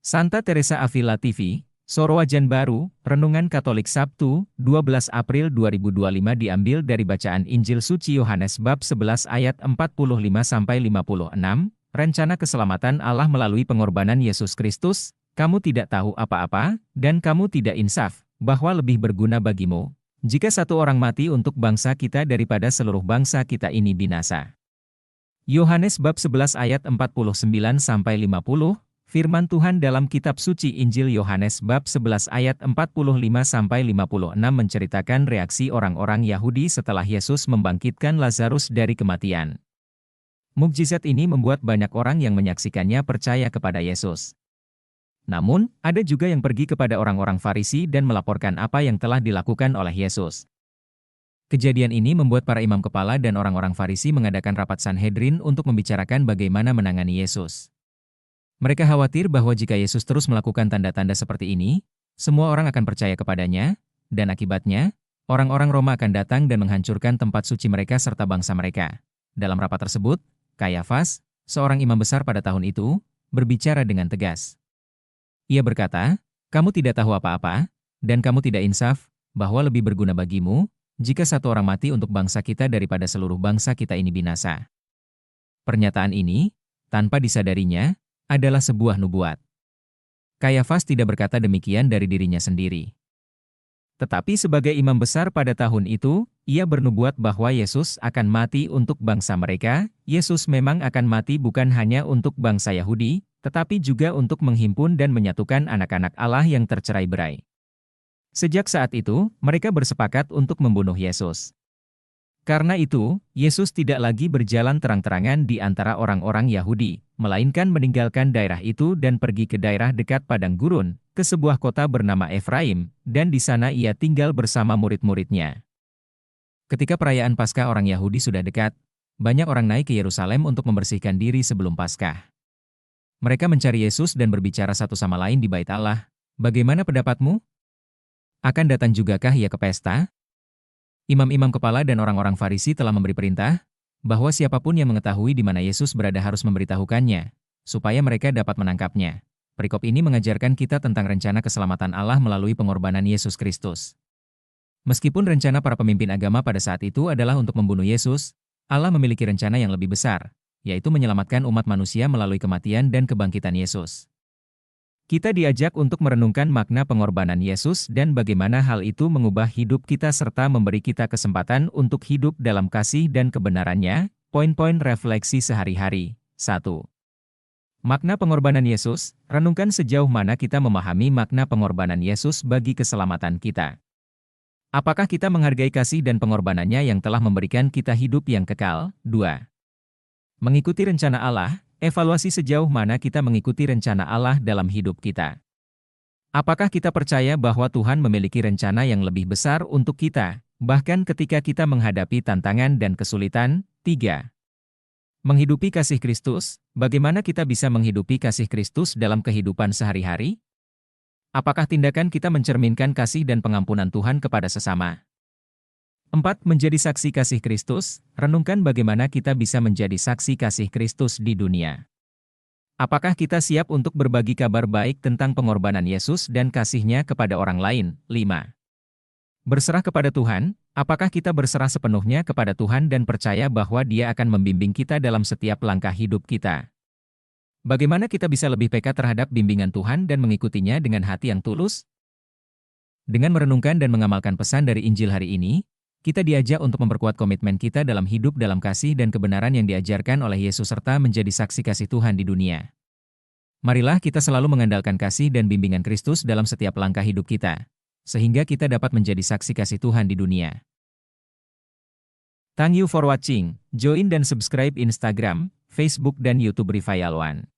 Santa Teresa Avila TV, Sorowajan Baru, Renungan Katolik Sabtu, 12 April 2025 diambil dari bacaan Injil Suci Yohanes bab 11 ayat 45-56, rencana keselamatan Allah melalui pengorbanan Yesus Kristus, kamu tidak tahu apa-apa, dan kamu tidak insaf, bahwa lebih berguna bagimu, jika satu orang mati untuk bangsa kita daripada seluruh bangsa kita ini binasa. Yohanes bab 11 ayat 49-50, Firman Tuhan dalam kitab suci Injil Yohanes bab 11 ayat 45-56 menceritakan reaksi orang-orang Yahudi setelah Yesus membangkitkan Lazarus dari kematian. Mukjizat ini membuat banyak orang yang menyaksikannya percaya kepada Yesus. Namun, ada juga yang pergi kepada orang-orang Farisi dan melaporkan apa yang telah dilakukan oleh Yesus. Kejadian ini membuat para imam kepala dan orang-orang Farisi mengadakan rapat Sanhedrin untuk membicarakan bagaimana menangani Yesus. Mereka khawatir bahwa jika Yesus terus melakukan tanda-tanda seperti ini, semua orang akan percaya kepadanya, dan akibatnya, orang-orang Roma akan datang dan menghancurkan tempat suci mereka serta bangsa mereka. Dalam rapat tersebut, Kayafas, seorang imam besar pada tahun itu, berbicara dengan tegas. Ia berkata, "Kamu tidak tahu apa-apa, dan kamu tidak insaf, bahwa lebih berguna bagimu, jika satu orang mati untuk bangsa kita daripada seluruh bangsa kita ini binasa." Pernyataan ini, tanpa disadarinya, adalah sebuah nubuat. Kayafas tidak berkata demikian dari dirinya sendiri. Tetapi sebagai imam besar pada tahun itu, ia bernubuat bahwa Yesus akan mati untuk bangsa mereka. Yesus memang akan mati bukan hanya untuk bangsa Yahudi, tetapi juga untuk menghimpun dan menyatukan anak-anak Allah yang tercerai-berai. Sejak saat itu, mereka bersepakat untuk membunuh Yesus. Karena itu, Yesus tidak lagi berjalan terang-terangan di antara orang-orang Yahudi, melainkan meninggalkan daerah itu dan pergi ke daerah dekat padang gurun, ke sebuah kota bernama Efraim, dan di sana ia tinggal bersama murid-muridnya. Ketika perayaan Paskah orang Yahudi sudah dekat, banyak orang naik ke Yerusalem untuk membersihkan diri sebelum Paskah. Mereka mencari Yesus dan berbicara satu sama lain di bait Allah, "Bagaimana pendapatmu? Akan datang jugakah ia ke pesta?" Imam-imam kepala dan orang-orang Farisi telah memberi perintah, bahwa siapapun yang mengetahui di mana Yesus berada harus memberitahukannya, supaya mereka dapat menangkapnya. Perikop ini mengajarkan kita tentang rencana keselamatan Allah melalui pengorbanan Yesus Kristus. Meskipun rencana para pemimpin agama pada saat itu adalah untuk membunuh Yesus, Allah memiliki rencana yang lebih besar, yaitu menyelamatkan umat manusia melalui kematian dan kebangkitan Yesus. Kita diajak untuk merenungkan makna pengorbanan Yesus dan bagaimana hal itu mengubah hidup kita serta memberi kita kesempatan untuk hidup dalam kasih dan kebenarannya. Poin-poin refleksi sehari-hari. 1. Makna pengorbanan Yesus, renungkan sejauh mana kita memahami makna pengorbanan Yesus bagi keselamatan kita. Apakah kita menghargai kasih dan pengorbanannya yang telah memberikan kita hidup yang kekal? 2. Mengikuti rencana Allah. Evaluasi sejauh mana kita mengikuti rencana Allah dalam hidup kita. Apakah kita percaya bahwa Tuhan memiliki rencana yang lebih besar untuk kita, bahkan ketika kita menghadapi tantangan dan kesulitan? 3. Menghidupi kasih Kristus, bagaimana kita bisa menghidupi kasih Kristus dalam kehidupan sehari-hari? Apakah tindakan kita mencerminkan kasih dan pengampunan Tuhan kepada sesama? 4. Menjadi saksi kasih Kristus, renungkan bagaimana kita bisa menjadi saksi kasih Kristus di dunia. Apakah kita siap untuk berbagi kabar baik tentang pengorbanan Yesus dan kasih-Nya kepada orang lain? 5. Berserah kepada Tuhan, apakah kita berserah sepenuhnya kepada Tuhan dan percaya bahwa Dia akan membimbing kita dalam setiap langkah hidup kita? Bagaimana kita bisa lebih peka terhadap bimbingan Tuhan dan mengikutinya dengan hati yang tulus? Dengan merenungkan dan mengamalkan pesan dari Injil hari ini, kita diajak untuk memperkuat komitmen kita dalam hidup dalam kasih dan kebenaran yang diajarkan oleh Yesus serta menjadi saksi kasih Tuhan di dunia. Marilah kita selalu mengandalkan kasih dan bimbingan Kristus dalam setiap langkah hidup kita, sehingga kita dapat menjadi saksi kasih Tuhan di dunia. Thank you for watching. Join dan subscribe Instagram, Facebook dan YouTube Revival One.